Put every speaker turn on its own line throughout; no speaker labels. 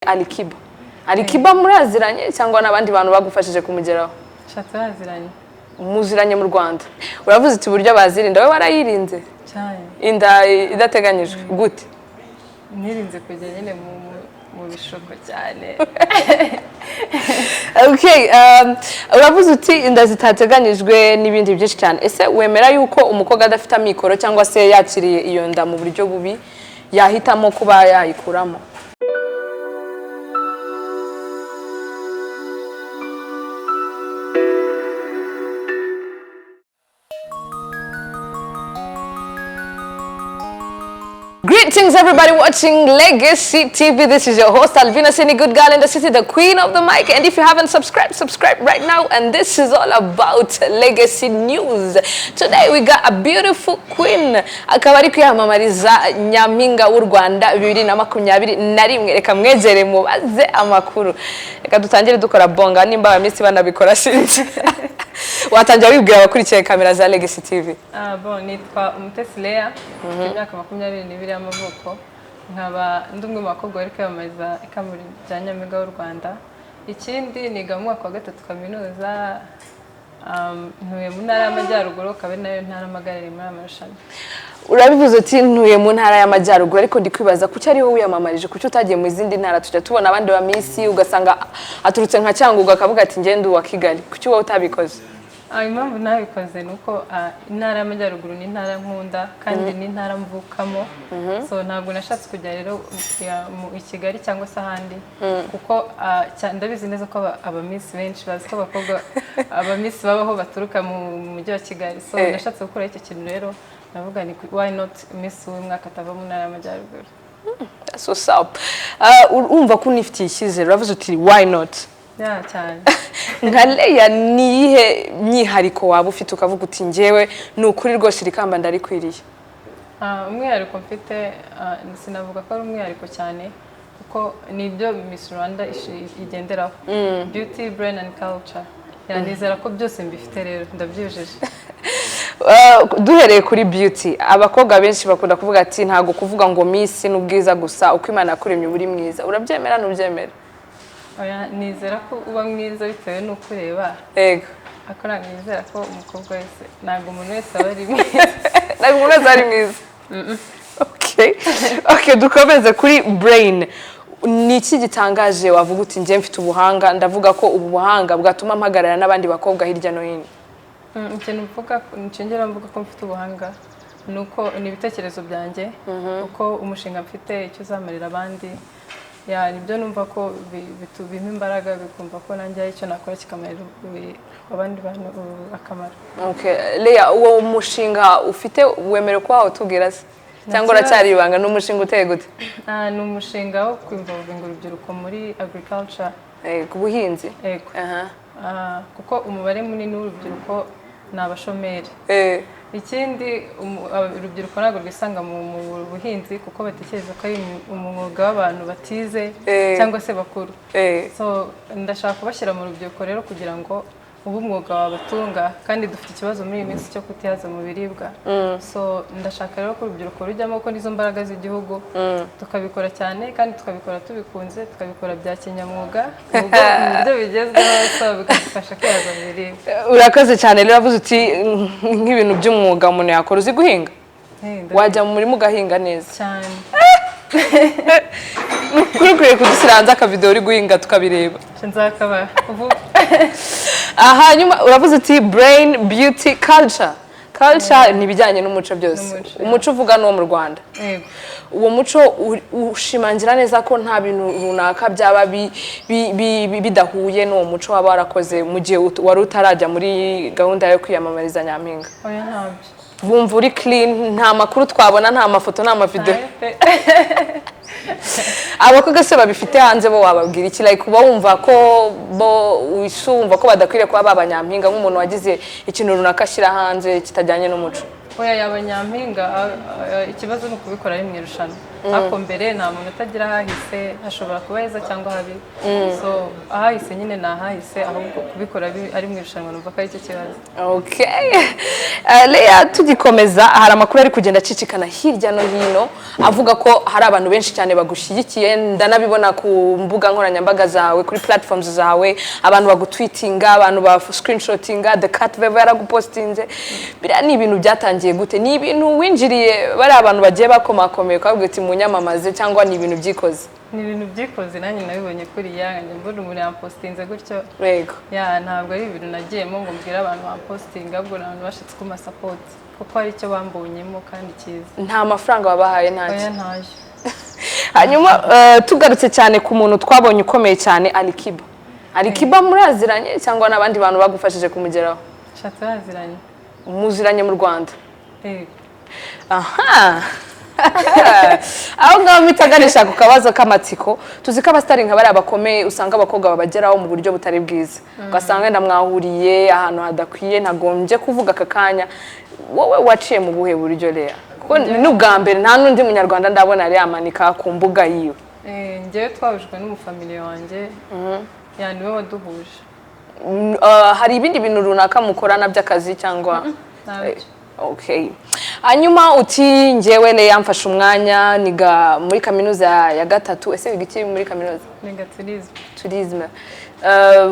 Alikiba. Alikiba muraziranye cyangwa nabandi bantu bagufashije kumugeraho?
Shatse baziranye.
Muziranye mu Rwanda. Uravuze iti buryo bazirinda we warayirinze?
Cyane.
Inda idateganyijwe gute?
Nirinze kujya nyine mu bishoko cyane.
Okay, uravuze uti inda zitateganyijwe n'ibindi byinshi cyane. Ese wemera yuko umukobwa adafite amikoro cyangwa se yakiriye iyo nda mu buryo bubi yahitamo kuba yayikuramo? Greetings everybody watching Legacy TV. This is your host Alvina Seni, good girl in the city, the queen of the mic. And if you haven't subscribed, subscribe right now. And this is all about Legacy News. Today we got a beautiful queen. Akaba ari kwiyamamariza Nyampinga w'u Rwanda 2021. Reka mwegere mubaze amakuru. Reka dutangire dukora bonga nimba abamisi banabikora sinzi. Watangira wibwira abakurikiye kamera za Legacy TV.
Bon, nitwa Umutesi Lea, imyaka 22 y'amavuko. Nkaba ndumwe mu bakobwa bari kwiyamamariza ikamuri rya Nyampinga w'u Rwanda. Ikindi niga mu mwaka wa 3 kaminuza, ntuye mu ntara y'Amajyaruguru, kabe nayo ntara amagarire muri amarushanwa.
Urabivuze uti ntuye mu ntara y'Amajyaruguru, ariko ndikwibaza kuki ariho wiyamamarije, kuki utagiye mu izindi ntara? Tujya tubona abandi ba Miss ugasanga aturutse nka Cyangugu akavuga ati ngende uwa Kigali. Kuki wowe utabikoze?
Impamvu nabikoze nuko intara y'Amajyaruguru ni intara nkunda kandi ni intara mvukamo. So ntabwo nashatse kujya rero mu Kigali cyangwa se ahandi, kuko ndabizi neza ko aba Miss benshi bazi ko abakobwa aba Miss babaho baturuka mu mujyi wa Kigali. So nashatse gukora icyo kintu rero, navuga ni why not Miss w'umwaka atava mu ntara y'Amajyaruguru.
So up. Umva ko unifitiye icyizere, uravuze uti why not?
Yeah, cyane.
Nka Lea nihe myihariko waba ufite ukavuga uti ngewe nukuri rwose irikamba ndarikwiriye?
Umwihariko mfite sinavuga ko ari umwihariko cyane, kuko nibyo Miss Rwanda igenderaho. Beauty, brain and culture. Yanizera ko byose mbifite rero ndabyujeje.
Duhereye kuri beauty, abakobwa benshi bakunda kuvuga ati ntago kuvuga ngo Miss n'ubwiza gusa, uko Imana yakuremye buri mwiza. Urabyemera n'ubyemera?
Oya, nizera ko uba mwiza bitewe n'uko ureba.
Yego.
Akora nizera ko umukobwa wese, ntago umuntu wese aba ari mwiza.
Ntago umuntu wese ari mwiza. Okay, dukomeze kuri brain. Niki gitangaje wavuga uti ngiye mfite ubuhanga, ndavuga ko ubu buhanga bwatuma mpagarara n'abandi bakobwa hirya no hino?
Ikintu mvuga, ncengera mvuga ko mfite ubuhanga nuko ni ibitekerezo byanjye, uko umushinga mfite icyo uzamarira abandi. Nibyo numva ko bitubima imbaraga, bikumva ko nanjye icyo nakora kikamarira abandi bantu akamaro.
Okay, Lea, uwo mushinga ufite wemere ko waho tubwira se cyangwa uracyari ibanga? N'umushinga uteye gute?
Ni umushinga wo kwinvolvinga urubyiruko muri agriculture,
ku buhinzi.
Yego. Kuko umubare munini w'urubyiruko ni abashomeri. Ikindi urubyiruko ntabwo rwisanga mu buhinzi kuko batekereza ko ari umwuga w'abantu batize cyangwa se bakuru. So ndashaka kubashyira mu rubyiruko rero kugira ngo ubu umwuga wabatunga, kandi dufite ikibazo muri iyi minsi cyo kutihaza mu biribwa. So ndashaka rero ko urubyiruko rujyamo ko nizo mbaraga z'igihugu, tukabikora cyane kandi tukabikora tubikunze, tukabikora bya kinyamwuga mu buryo bigezweho, so bikadufasha kwihaza mu biribwa. Urakoze
cyane rero, uravuze uti nk'ibintu by'umwuga umuntu yakora. Uzi guhinga? Wajya mu murima ugahinga neza
cyane.
Ukwiye kudusiranza akavideo uri guhinga tukabireba.
Nzakaba
hanyuma uravuze uti brain, beauty, culture. Culture ni bijyanye n'umuco byose. Umuco uvuga no mu Rwanda.
Yego.
Uwo muco ushimangira neza ko nta bintu runaka byaba bidahuye n'uwo muco waba warakoze mu gihe wari utarajya muri gahunda yo kwiyamamariza Nyampinga?
Oya, ntabyo.
Bumva uri clean, nta makuru twabona, nta mafoto, nta mavideo. Abakobwa se babifite hanze bo wababwira iki? Like kuba wumva ko wumva ko badakwiriye kuba baba Nyampinga, nk'umuntu wagize ikintu runaka ashyira hanze kitajyanye n'umuco?
oya yaba nyampinga ikibazo ni ukubikora ari mu irushanwa ariko mbere nta muntu utagira ahahise hashobora kuba heza cyangwa habi so ahahise nyine ni ahahise ahubwo kubikora ari mu irushanwa numva ko ari cyo kibazo.
Okay. Lea tugikomeza hari amakuru ari kugenda acicikana hirya no hino avuga ko hari abantu benshi cyane bagushyigikiye ndanabibona ku mbuga nkoranyambaga zawe kuri platforms zawe abantu bagutweetinga abantu ba screenshotinga the cat veva yaragupostinze biriya ni ibintu byatangiye gute ni ibintu winjiriye bari abantu bagiye bakomakomeye kwabwira ati munyamamaze cyangwa ni ibintu byikoze?
Ni ibintu byikoze nanjye nabibonye kuri yanjye mbona umuntu yampostinze gutyo
yego
ntabwo ari ibintu nagiyemo ngo mbwire abantu bampostinga ahubwo abantu bashatse kuma support kuko ari cyo bambonyemo kandi cyiza.
Nta mafaranga wabahaye ntacyo?
Oya ntaje.
Hanyuma tugarutse cyane ku muntu twabonye ukomeye cyane Alikiba. Alikiba muraziranye cyangwa n'abandi bantu bagufashije kumugeraho?
Turaziranye.
Muziranye mu Rwanda?
Yego.
Aha. Aho ngaho mitaganisha ku kabazo k'amatsiko tuzi ko abastari nka bari abakomeye usanga abakobwa babageraho mu buryo butari bwiza ugasanga wenda mwahuriye ahantu hadakwiye ntagombye kuvuga aka kanya wowe waciye mu buhe buryo Lea kuko n'ubwa mbere nta n'undi munyarwanda ndabona ari amanika ku mbuga yiwe?
Njyewe twabujwe n'umufamiliye wanjye niwe waduhuje.
Hari ibindi bintu runaka mukorana by'akazi cyangwa? Okay. Hanyuma uti njyewe Lea mfashe umwanya niga muri kaminuza ya gatatu ese wiga iki muri kaminuza?
Niga
tourisme.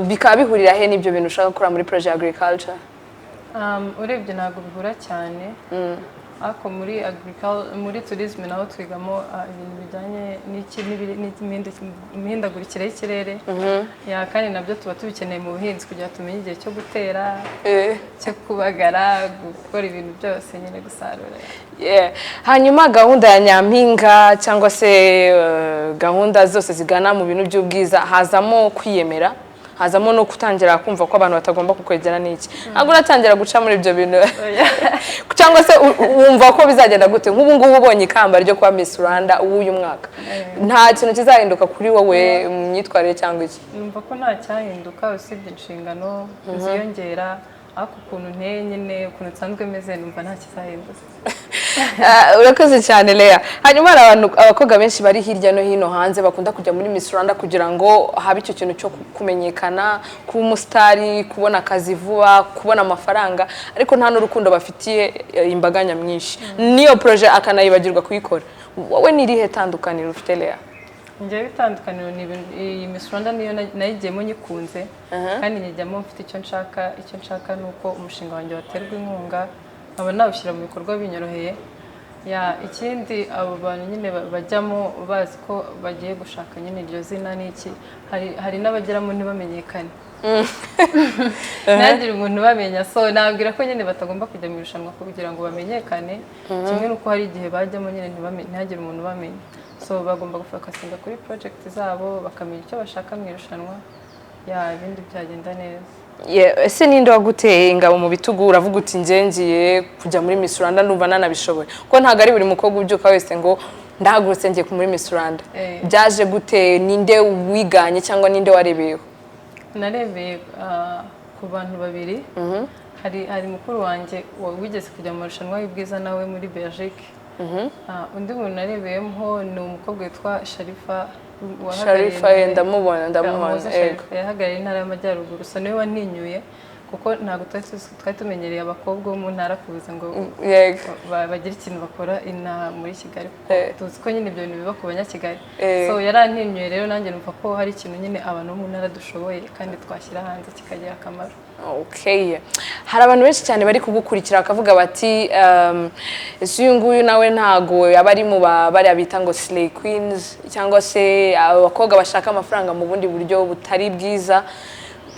Bikaba bihurira he n'ibyo bintu ushaka gukora muri projet agriculture?
Urebye ntabwo bihura cyane ariko muri tourisme naho twigamo ibintu bijyanye n'imihindagurikire y'ikirere kandi nabyo tuba tubikeneye mu buhinzi kugira tumenye igihe cyo gutera cyo kubagara gukora ibintu byose nyine gusarura.
Hanyuma gahunda ya nyampinga cyangwa se gahunda zose zigana mu bintu by'ubwiza hazamo kwiyemera hazamo no kutangira kumva ko abantu batagomba kukwegera n'iki ntabwo uratangira guca muri ibyo bintu cyangwa se wumva ko bizagenda gute nk'ubu ngubu ubonye ikamba ryo kwa Miss Rwanda uyu mwaka nta kintu kizahinduka kuri wowe mu myitwarire cyangwa iki?
Numva ko nta cyahinduka usibye inshingano ziyongera ariko ukuntu nteye nyine ukuntu nsanzwe meze numva nta kizahinduka.
Urakoze cyane Lea. Hanyuma abakobwa benshi bari hirya no hino hanze bakunda kujya muri Miss Rwanda kugira ngo habe icyo kintu cyo kumenyekana kuba umusitari kubona akazi vuba kubona amafaranga ariko nta n'urukundo bafitiye imbaga nyamwinshi niyo projet akanayibagirwa kuyikora. Wowe ni irihe tandukaniro ufite Lea?
Njyewe itandukaniro ni Miss Rwanda niyo nayigiyemo nyikunze kandi nyijyamo mfite icyo nshaka nuko umushinga wanjye waterwa inkunga nkaba nawushyira mu bikorwa binyoroheye. Ikindi abo bantu nyine bajyamo bazi ko bagiye gushaka nyine iryo zina n'iki hari n'abageramo ntibamenyekane ntagire umuntu bamenya so nabwira ko nyine batagomba kujya mu irushanwa kugira ngo bamenyekane kimwe n'uko hari igihe bajyamo nyine ntihagire umuntu bamenya so bagomba gufokasinga kuri project zabo bakamenya icyo bashaka mu irushanwa ibindi byagenda neza.
Ese ninde waguteye ingabo mu bitugu uravuga uti ngiye kujya muri Miss Rwanda numva nanabishoboye ko ntago ari buri mukobwa ubyuka wese ngo ndahagurutse ngiye muri Miss Rwanda byaje gute ninde wiganye cyangwa ninde warebeyeho?
Narebeye ku bantu babiri hari mukuru wanjye wigeze kujya mu marushanwa y'ubwiza nawe muri Belgique undi muntu narebeyemo ni umukobwa witwa Sharifa
ndamubona
yahagarariye intara y'Amajyaruguru so niwe wantinyuye kuko ntabwo twari tumenyereye abakobwa bo mu ntara kubuza ngo bagire ikintu bakora muri Kigali tuzi ko nyine ibyo bintu biba ku banyakigali so yarantinyuye rero nanjye numva ko hari ikintu nyine abantu bo mu ntara dushoboye kandi twashyira hanze kikagira akamaro.
Okay. Hari abantu benshi cyane bari kugukurikira bakavuga bati ese uyu nguyu nawe ntago yaba ari mu bari abita ngo slay queens cyangwa se abakobwa bashaka amafaranga mu bundi buryo butari bwiza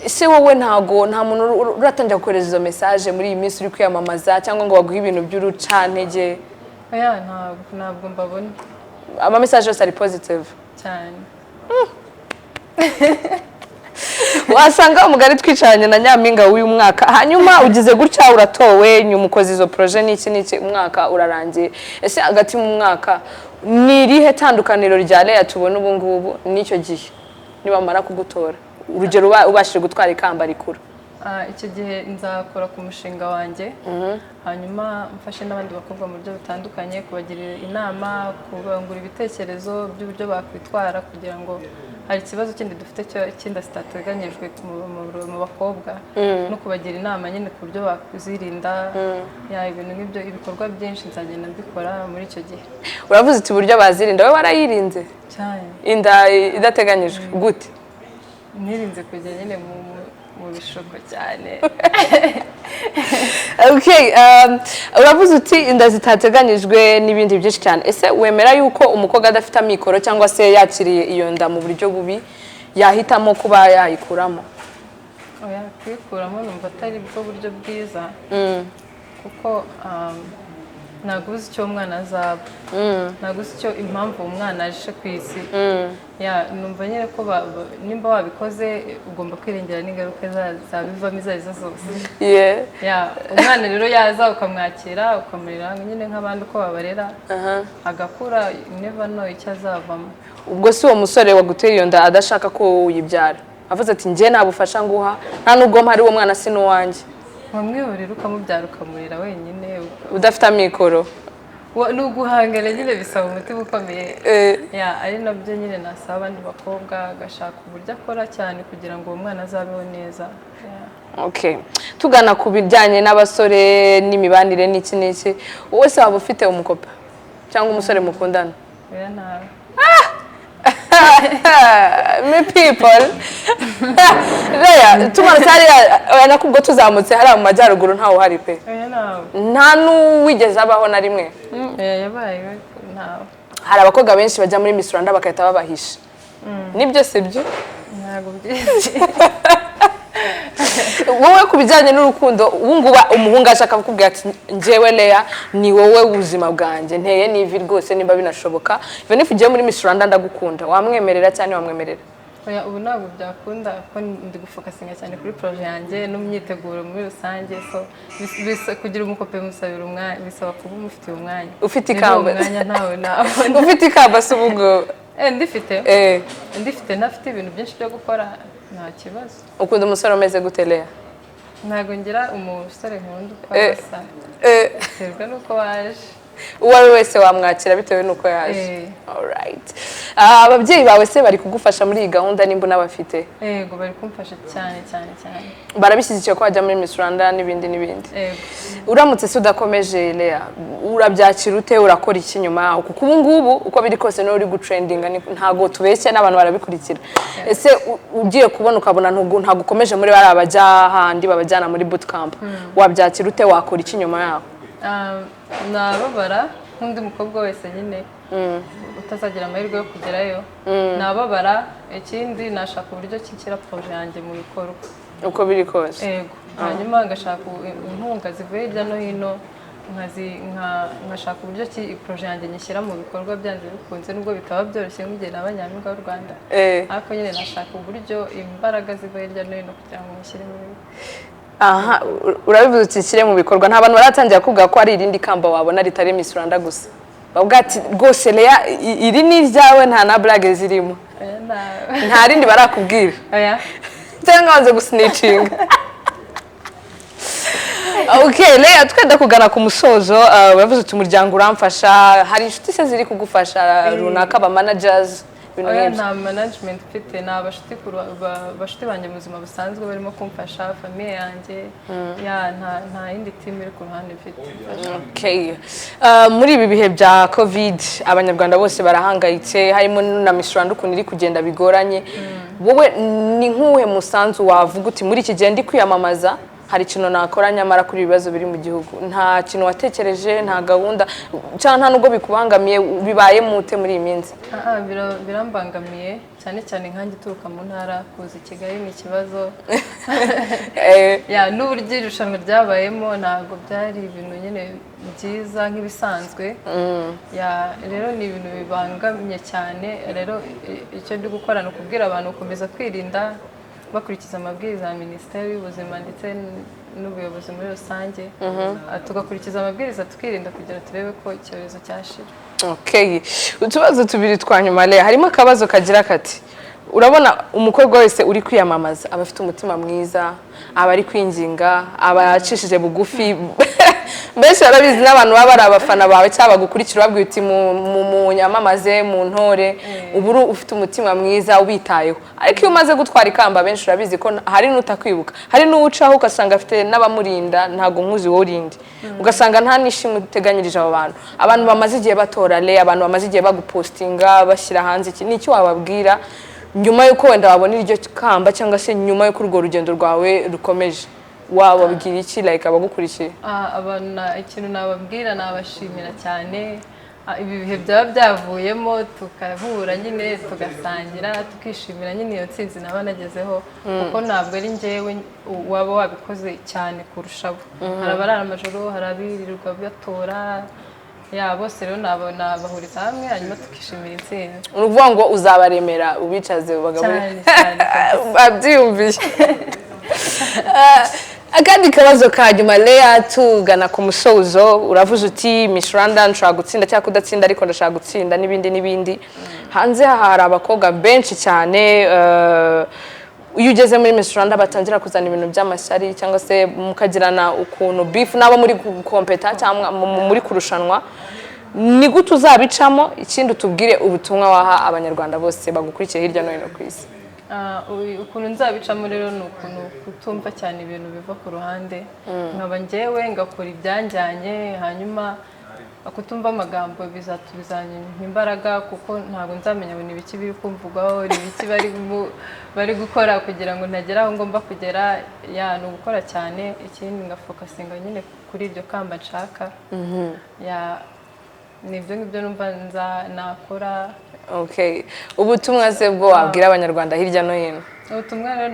ese wowe nta muntu uratangira gukoreza izo message muri iyi minsi uri kwiyamamaza cyangwa ngo baguhe ibintu by'urucantege?
Ntabwo mbabona
ama message yose ari positive
cyane.
Wasanga umugari twicaranye na nyampinga w'uyu mwaka hanyuma ugize gutya uratowe nyuma ukoze izo projet n'iki umwaka urarangiye ese hagati mu mwaka ni irihe tandukaniro rya Lea tubona ubu ngubu n'icyo gihe nibamara kugutora urugero ubashije gutwara ikamba rikuru?
icyo gihe nzakora ku mushinga wanjye hanyuma mfashe n'abandi bakobwa mu buryo butandukanye kubagirira inama kubangura ibitekerezo by'uburyo bakwitwara kugira ngo hari ikibazo kindi dufite kindi kitateganyijwe mu bakobwa no kubagira inama nyine ku buryo bakwirinda ibintu nk'ibyo ibikorwa byinshi nzagenda mbikora muri icyo gihe.
Uravuze uti uburyo bazirinda, wowe warayirinze
cyane
inda idateganyijwe gute?
nirinze kujya nyine mu bishuko cyane.
Okay, uravuze uti inda zitateganyijwe n'ibindi byinshi cyane. Ese wemera yuko umukobwa adafite amikoro cyangwa se yakiriye iyo nda mu buryo bubi yahitamo kuba yayikuramo?
Oya, kwikuramo numva atari bwo buryo bwiza kuko ntabwo uzi icyo umwana azaba, ntabwo uzi icyo impamvu umwana aje ku isi. Numva nyine ko nimba wabikoze ugomba kwirengera n'ingaruka zabivamo izo arizo zose. Umwana rero yaza ukamwakira ukamurera nyine nk'abandi uko babarera agakura, never know icyo azavamo.
Ubwo si uwo musore waguteye iyo nda adashaka ko uyibyara, avuze ati njye nabufasha nguha nta nubwo mpari uwo mwana si n'uwanjye,
wamwihorera ukamubyara ukamurera wenyine
udafite amikoro?
ni uguhangana nyine, bisaba umutima ukomeye. Ari nabyo nyine nasaba abandi bakobwa agashaka uburyo akora cyane kugira ngo uwo mwana azabeho neza.
Okay, tugana ku bijyanye n'abasore n'imibanire n'iki n'iki, wowe se waba ufite umukopa cyangwa umusore mukundana?
Oya, ntawe.
Me people. Reya, tumansari nakubwo tuzamutse hari mu majyaruguru ntawe uhari pe.
Oya, ntawe.
Nta n'uwigeze abaho na rimwe.
Yabaye ntawe.
Hari abakobwa benshi bajya muri Miss Rwanda bakahita babahisha. Nibyo se byo?
Ntabwo byizi.
Wowe kubijyanye n'urukundo ubunguba umuhungu ashaka kukubwira ati njyewe Leah ni wowe ubuzima bwanjye, nteye n'ivi rwose nimba binashoboka, even if ugiye muri Miss Rwanda ndagukunda, wamwemerera cyane wamwemerera?
Oya, ubu ntabwo byakunda ko ndi gufokasinga cyane kuri projet yanjye n'umyiteguro muri rusange, so kugira umukope musabira umwanya, bisaba kuba umufitiye umwanya.
Ufite ikamba?
Umwanya ntawe nawe.
Ufite ikamba se ubwo?
Ndifite nafite ibintu byinshi byo gukora, nta kibazo.
Ukunda umusore umeze gute Leah?
Ntabwo ngira umusore nkunda uko asa, biterwa n'uko waje.
Uwo ari wese wamwakira bitewe n'uko yaje. Alright. Ababyeyi bawe se bari kugufasha muri iyi gahunda nimba unabafite?
Yego, bari kumfasha cyane cyane cyane.
Barabishyigikiye ko wajya muri Miss Rwanda n'ibindi n'ibindi?
Yego.
Uramutse se udakomeje Leah, urabyakira ute, urakora iki nyuma yaho? Kuko ubu ngubu uko biri kose no uri gutrendinga, ntago tubeshye n'abantu barabikurikira. Ese ugiye kubona ukabona ntago ukomeje muri bari abajya handi babajyana muri bootcamp, wabyakira ute, wakora iki nyuma yaho?
Nababara nk'undi mukobwa wese nyine utazagira amahirwe yo kugerayo. Nababara, ikindi nashaka uburyo nshyira projet yanjye mu bikorwa
uko biri kose.
Yego, hanyuma ngashaka inkunga zivuye hirya no hino, nkashaka uburyo projet yanjye nyishyira mu bikorwa byanze bikunze, nubwo bitaba byoroshye nk'igihe n'abanyampinga b'u Rwanda, ariko nyine nashaka uburyo imbaraga zivuye hirya no hino kugira ngo nyishyire mu bikorwa.
Aha, urabivuze uti nshyire mu bikorwa. Nta bantu baratangira kuvuga ko ari irindi kamba wabona ritari Miss Rwanda gusa? Bavuga ati rwose Leah iri ni iryawe, nta na blague zirimo? Nta rindi barakubwira?
Oya.
Cyangwa wanze gusnitchinga? Okay, Leah, twenda kugana ku musozo. Uravuze uti umuryango uramfasha, hari inshuti se ziri kugufasha runaka, ba managers?
Oya, nta management mfite, ni abashuti banjye mu buzima busanzwe barimo kumfasha, famille yanjye, nta yindi team iri ku ruhande mfite.
Okay. Muri ibi bihe bya COVID abanyarwanda bose barahangayitse, harimo na Miss Rwanda ukuntu iri kugenda bigoranye, wowe ni nk'uhe musanzu wavuga uti muri iki gihe ndi kwiyamamaza hari ikintu nakora nyamara kuri ibibazo biri mu gihugu? Nta kintu watekereje, nta gahunda cyangwa nta nubwo bikubangamiye, bibaye mute muri iyi minsi?
Birambangamiye cyane cyane nkanjye turuka mu ntara, kuza i Kigali ni ikibazo. N'uburyo irushanwa ryabayemo ntabwo byari ibintu nyine byiza nk'ibisanzwe. Rero ni ibintu bibangamye cyane. Rero icyo ndi gukora ni ukubwira abantu gukomeza kwirinda bakurikiza amabwiriza ya Minisiteri y'Ubuzima ndetse n'ubuyobozi muri rusange, tugakurikiza amabwiriza tukirinda kugira turebe ko icyorezo cyashira.
Okay, utubazo tubiri twa nyuma Leah, harimo akabazo kagira kati urabona umukobwa wese uri kwiyamamaza aba afite umutima mwiza, aba ari kwinginga, aba acishije bugufi. Mbese barabizi n'abantu baba ari abafana bawe cyangwa bagukurikira babwiye uti mu nyamamaze mu ntore uburu ufite umutima mwiza ubitayeho. Ariko iyo umaze gutwara ikamba benshi urabizi ko hari n'utakwibuka, hari n'uwucaho ugasanga afite n'abamurinda ntago nkuzi wowe urindi, ugasanga nta nishimwe uteganyirije abo bantu. Abantu bamaze igihe batora abantu bamaze igihe bagupostinga bashyira hanze iki n'icyo wababwira nyuma yuko wenda wabona iryo kamba cyangwa se nyuma yuko urwo rugendo rwawe rukomeje, wababwira iki like abagukurikiye?
Ikintu nababwira nabashimira cyane, ibi bihe byaba byavuyemo tukahura nyine tugasangira tukishimira nyine iyo ntsinzi naba nagezeho, kuko ntabwo ari njyewe waba wabikoze cyane kurushaho. Hari abarara amajoro, hari abirirwa batora, bose rero nabahuriza hamwe hanyuma tukishimira intsinzi.
Uruvuga ngo uzabaremera ubicaze ubagaburire babyiyumviye. Akandi kabazo ka nyuma Leah, tugana ku musozo, uravuze uti Miss Rwanda nshaka gutsinda cyangwa kudatsinda ariko ndashaka gutsinda n'ibindi. Hanze hari abakobwa benshi cyane iyo ugeze muri Miss Rwanda batangira kuzana ibintu by'amashyari cyangwa se mukagirana ukuntu beef nabo muri kompeta cyangwa muri kurushanwa. Ni gute uzabicamo? Ikindi utubwire ubutumwa waha abanyarwanda bose bagukurikiye hirya no hino ku isi.
Ukuntu nzabicamo rero ni ukuntu kutumva cyane ibintu biva ku ruhande, nkaba njyewe ngakora ibyanjyanye, hanyuma kutumva amagambo bizatubizanya imbaraga, kuko ntabwo nzamenya ngo ni ibiki biri kumvugwaho, ni ibiki bari gukora kugira ngo ntagere aho ngomba kugera. Ni ugukora cyane, ikindi ngafokasinga nyine kuri iryo kamba nshaka. Nibyo ngibyo numva nakora.
Okay, ubutumwa se bwo wabwira abanyarwanda hirya no hino?
Ubutumwa rero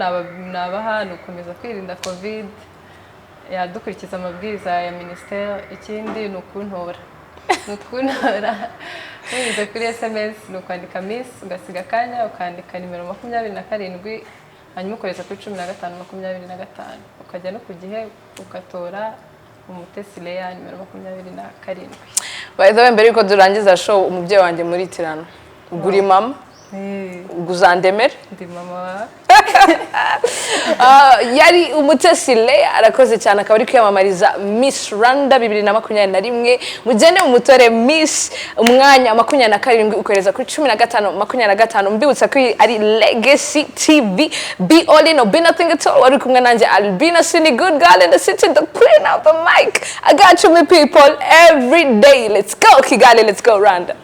nabaha ni ukomeza kwirinda covid, dukurikiza amabwiriza ya minisiteri. Ikindi ni ukuntora, unyuze kuri SMS ni ukwandika Miss ugasiga akanya ukandika nimero 27, hanyuma ukoreza kuri 15 25, ukajya no ku gihe ugatora Umutesi Leah nimero 27.
By the way, mbere yuko durangiza show, umubyeyi wanjye muri Tirano uguri mama uzandemera?
Ndi mama
yari Umutesi Leah, arakoze cyane, akaba ari kwiyamamariza Miss Rwanda 2021. Mugende umutore Miss umwanya 27 ukoreza kuri 15 25. Mbibutsa ko ari Legacy TV. Be all in or be nothing at all. Wari kumwe nanjye Albina Sini, good girl in the city, the queen of the mic. I got you, my people, every day. Let's go Kigali, let's go Rwanda.